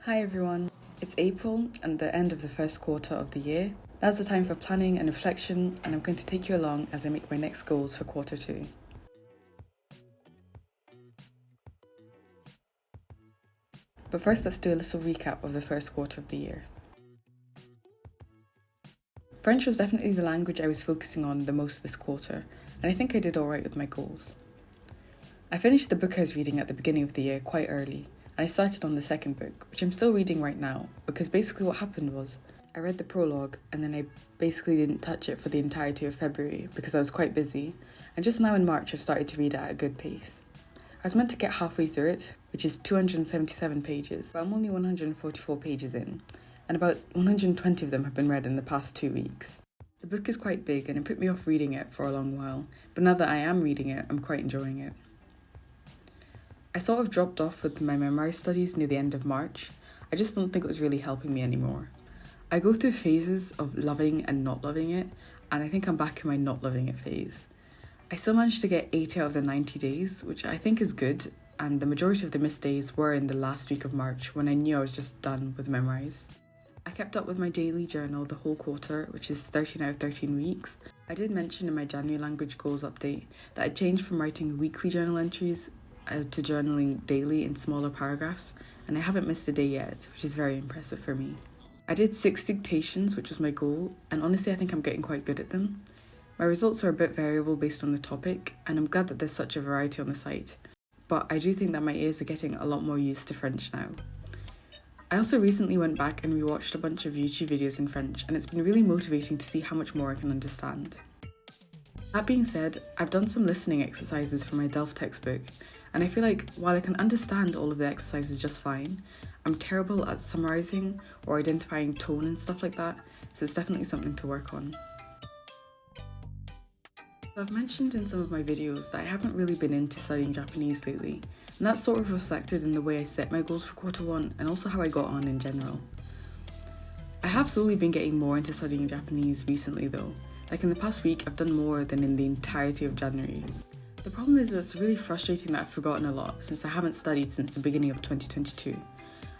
Hi everyone, it's April and the end of the first quarter of the year. Now's the time for planning and reflection, and I'm going to take you along as I make my next goals for quarter two. But first, let's do a little recap of the first quarter of the year. French was definitely the language I was focusing on the most this quarter, and I think I did alright with my goals. I finished the book I was reading at the beginning of the year quite early, and I started on the second book, which I'm still reading right now, because basically what happened was I read the prologue and then I basically didn't touch it for the entirety of February because I was quite busy, and just now in March I've started to read it at a good pace. I was meant to get halfway through it, which is 277 pages, but I'm only 144 pages in, and about 120 of them have been read in the past 2 weeks. The book is quite big and it put me off reading it for a long while, but now that I am reading it, I'm quite enjoying it. I sort of dropped off with my memoir studies near the end of March. I just don't think it was really helping me anymore. I go through phases of loving and not loving it, and I think I'm back in my not loving it phase. I still managed to get 80 out of the 90 days, which I think is good, and the majority of the missed days were in the last week of March when I knew I was just done with memoirs. I kept up with my daily journal the whole quarter, which is 13 out of 13 weeks. I did mention in my January language goals update that I changed from writing weekly journal entries to journaling daily in smaller paragraphs, and I haven't missed a day yet, which is very impressive for me. I did 6 dictations, which was my goal, and honestly I think I'm getting quite good at them. My results are a bit variable based on the topic, and I'm glad that there's such a variety on the site, but I do think that my ears are getting a lot more used to French now. I also recently went back and rewatched a bunch of YouTube videos in French, and it's been really motivating to see how much more I can understand. That being said, I've done some listening exercises for my Delft textbook, and I feel like while I can understand all of the exercises just fine, I'm terrible at summarising or identifying tone and stuff like that, so it's definitely something to work on. So I've mentioned in some of my videos that I haven't really been into studying Japanese lately, and that's sort of reflected in the way I set my goals for quarter one and also how I got on in general. I have slowly been getting more into studying Japanese recently though. Like in the past week, I've done more than in the entirety of January. The problem is that it's really frustrating that I've forgotten a lot since I haven't studied since the beginning of 2022.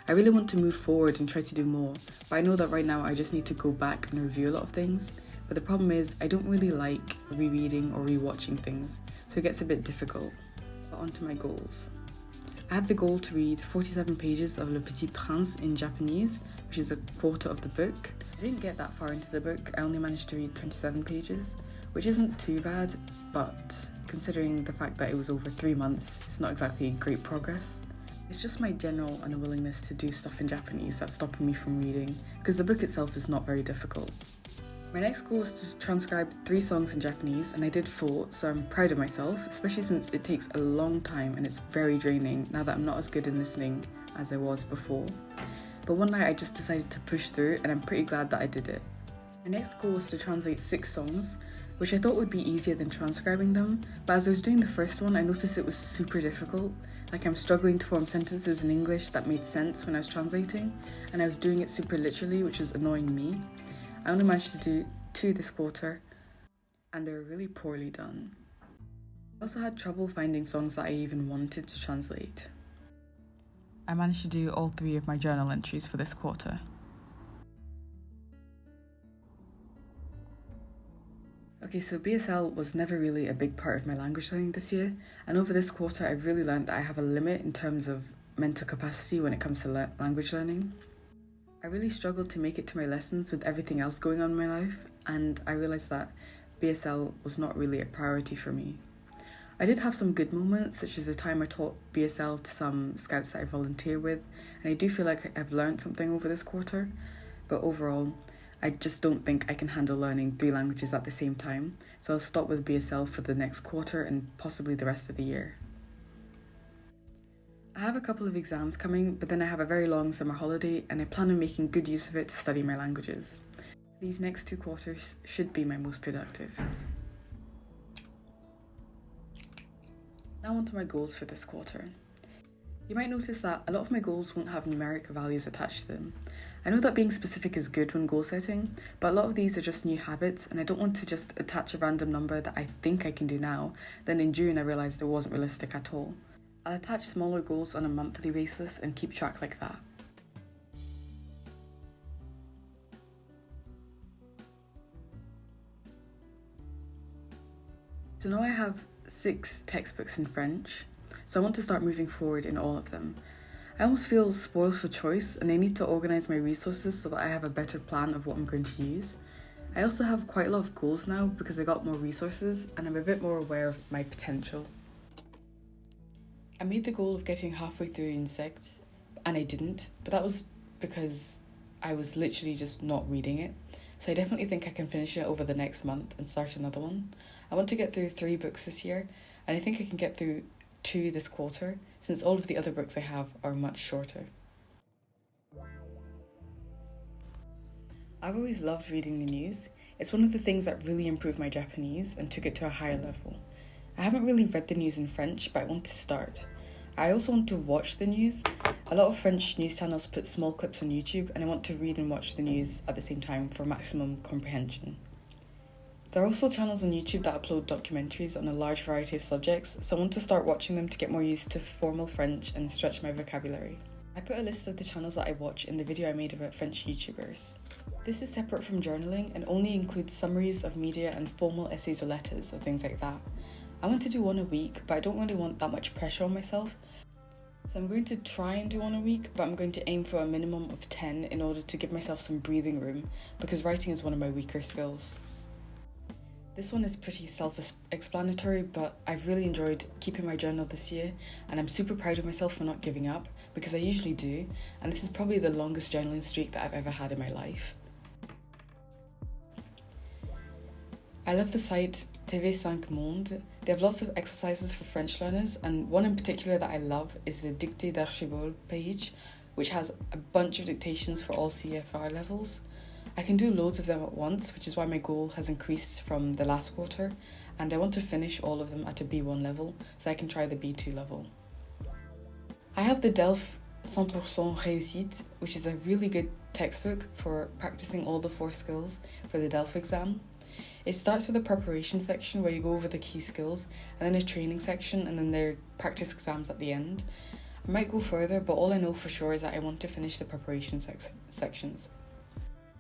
I really want to move forward and try to do more, but I know that right now I just need to go back and review a lot of things. But the problem is I don't really like rereading or rewatching things, so it gets a bit difficult. But on to my goals. I had the goal to read 47 pages of Le Petit Prince in Japanese, which is a quarter of the book. I didn't get that far into the book, I only managed to read 27 pages, which isn't too bad, but considering the fact that it was over 3 months, it's not exactly great progress. It's just my general unwillingness to do stuff in Japanese that's stopping me from reading, because the book itself is not very difficult. My next goal is to transcribe 3 songs in Japanese, and I did 4, so I'm proud of myself, especially since it takes a long time and it's very draining now that I'm not as good in listening as I was before. But one night I just decided to push through, and I'm pretty glad that I did it. My next goal was to translate 6 songs, which I thought would be easier than transcribing them, but as I was doing the first one I noticed it was super difficult. Like I'm struggling to form sentences in English that made sense when I was translating, and I was doing it super literally, which was annoying me. I only managed to do 2 this quarter, and they were really poorly done. I also had trouble finding songs that I even wanted to translate. I managed to do all 3 of my journal entries for this quarter. Okay, so BSL was never really a big part of my language learning this year, and over this quarter I've really learned that I have a limit in terms of mental capacity when it comes to language learning. I really struggled to make it to my lessons with everything else going on in my life, and I realised that BSL was not really a priority for me. I did have some good moments, such as the time I taught BSL to some scouts that I volunteer with, and I do feel like I've learned something over this quarter, but overall, I just don't think I can handle learning 3 languages at the same time, so I'll stop with BSL for the next quarter and possibly the rest of the year. I have a couple of exams coming, but then I have a very long summer holiday and I plan on making good use of it to study my languages. These next 2 quarters should be my most productive. Now on to my goals for this quarter. You might notice that a lot of my goals won't have numeric values attached to them. I know that being specific is good when goal setting, but a lot of these are just new habits and I don't want to just attach a random number that I think I can do now, then in June I realised it wasn't realistic at all. I'll attach smaller goals on a monthly basis and keep track like that. So now I have 6 textbooks in French, so I want to start moving forward in all of them. I almost feel spoiled for choice and I need to organise my resources so that I have a better plan of what I'm going to use. I also have quite a lot of goals now because I got more resources and I'm a bit more aware of my potential. I made the goal of getting halfway through insects and I didn't, but that was because I was literally just not reading it. So I definitely think I can finish it over the next month and start another one. I want to get through 3 books this year and I think I can get through 2 this quarter since all of the other books I have are much shorter. I've always loved reading the news. It's one of the things that really improved my Japanese and took it to a higher level. I haven't really read the news in French, but I want to start. I also want to watch the news. A lot of French news channels put small clips on YouTube, and I want to read and watch the news at the same time for maximum comprehension. There are also channels on YouTube that upload documentaries on a large variety of subjects, so I want to start watching them to get more used to formal French and stretch my vocabulary. I put a list of the channels that I watch in the video I made about French YouTubers. This is separate from journaling and only includes summaries of media and formal essays or letters or things like that. I want to do one a week, but I don't really want that much pressure on myself. So I'm going to try and do one a week, but I'm going to aim for a minimum of 10 in order to give myself some breathing room because writing is one of my weaker skills. This one is pretty self-explanatory, but I've really enjoyed keeping my journal this year and I'm super proud of myself for not giving up because I usually do, and this is probably the longest journaling streak that I've ever had in my life. I love the site TV5 Monde. They have lots of exercises for French learners, and one in particular that I love is the Dictée d'Archibald page, which has a bunch of dictations for all CFR levels. I can do loads of them at once, which is why my goal has increased from the last quarter, and I want to finish all of them at a B1 level so I can try the B2 level. I have the DELF 100% Réussite, which is a really good textbook for practicing all the 4 skills for the DELF exam. It starts with a preparation section where you go over the key skills, and then a training section, and then there are practice exams at the end. I might go further, but all I know for sure is that I want to finish the preparation sections.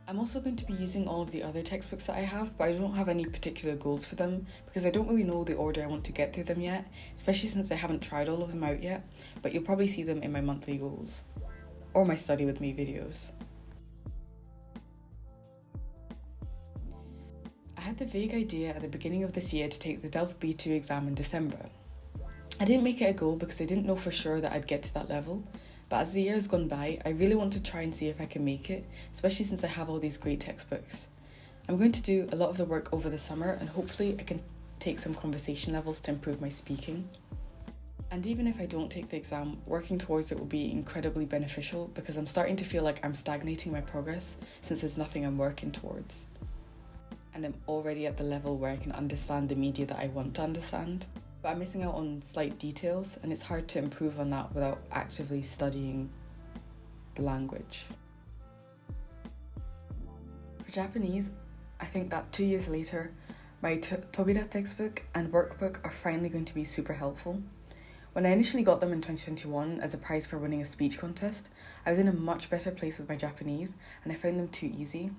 I'm also going to be using all of the other textbooks that I have, but I don't have any particular goals for them because I don't really know the order I want to get through them yet, especially since I haven't tried all of them out yet, but you'll probably see them in my monthly goals or my study with me videos. I had the vague idea at the beginning of this year to take the DELF B2 exam in December. I didn't make it a goal because I didn't know for sure that I'd get to that level, but as the year has gone by, I really want to try and see if I can make it, especially since I have all these great textbooks. I'm going to do a lot of the work over the summer and hopefully I can take some conversation levels to improve my speaking. And even if I don't take the exam, working towards it will be incredibly beneficial because I'm starting to feel like I'm stagnating my progress since there's nothing I'm working towards. And I'm already at the level where I can understand the media that I want to understand. But I'm missing out on slight details and it's hard to improve on that without actively studying the language. For Japanese, I think that 2 years later, my Tobira textbook and workbook are finally going to be super helpful. When I initially got them in 2021 as a prize for winning a speech contest, I was in a much better place with my Japanese and I found them too easy.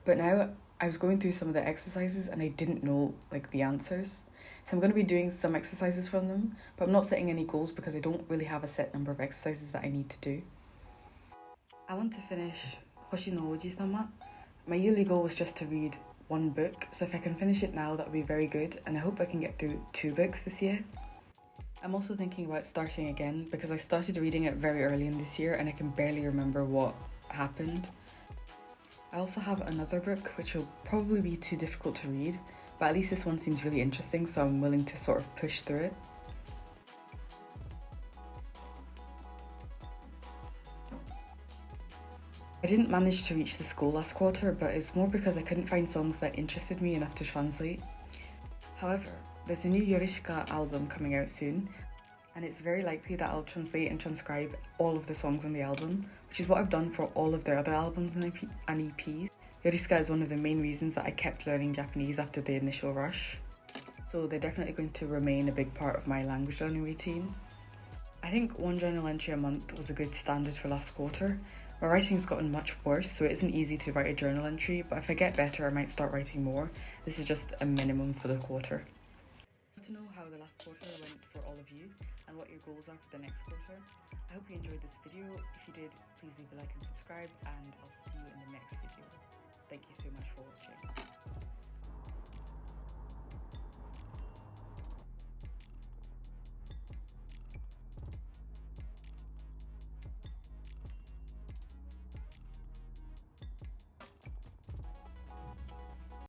But now I was going through some of the exercises and I didn't know the answers. So I'm going to be doing some exercises from them, but I'm not setting any goals because I don't really have a set number of exercises that I need to do. I want to finish Hoshi no Oji-sama. My yearly goal was just to read 1 book, so if I can finish it now, that would be very good, and I hope I can get through 2 books this year. I'm also thinking about starting again because I started reading it very early in this year and I can barely remember what happened. I also have another book which will probably be too difficult to read, but at least this one seems really interesting, so I'm willing to sort of push through it. I didn't manage to reach this goal last quarter, but it's more because I couldn't find songs that interested me enough to translate. However, there's a new Yorishika album coming out soon, and it's very likely that I'll translate and transcribe all of the songs on the album, which is what I've done for all of their other albums and EPs. Yorishika is one of the main reasons that I kept learning Japanese after the initial rush, so they're definitely going to remain a big part of my language learning routine. I think 1 journal entry a month was a good standard for last quarter. My writing's gotten much worse, so it isn't easy to write a journal entry, but if I get better I might start writing more. This is just a minimum for the quarter. To know how the last quarter went for all of you and what your goals are for the next quarter. I hope you enjoyed this video. If you did, please leave a like and subscribe, and I'll see you in the next video. Thank you so much for watching.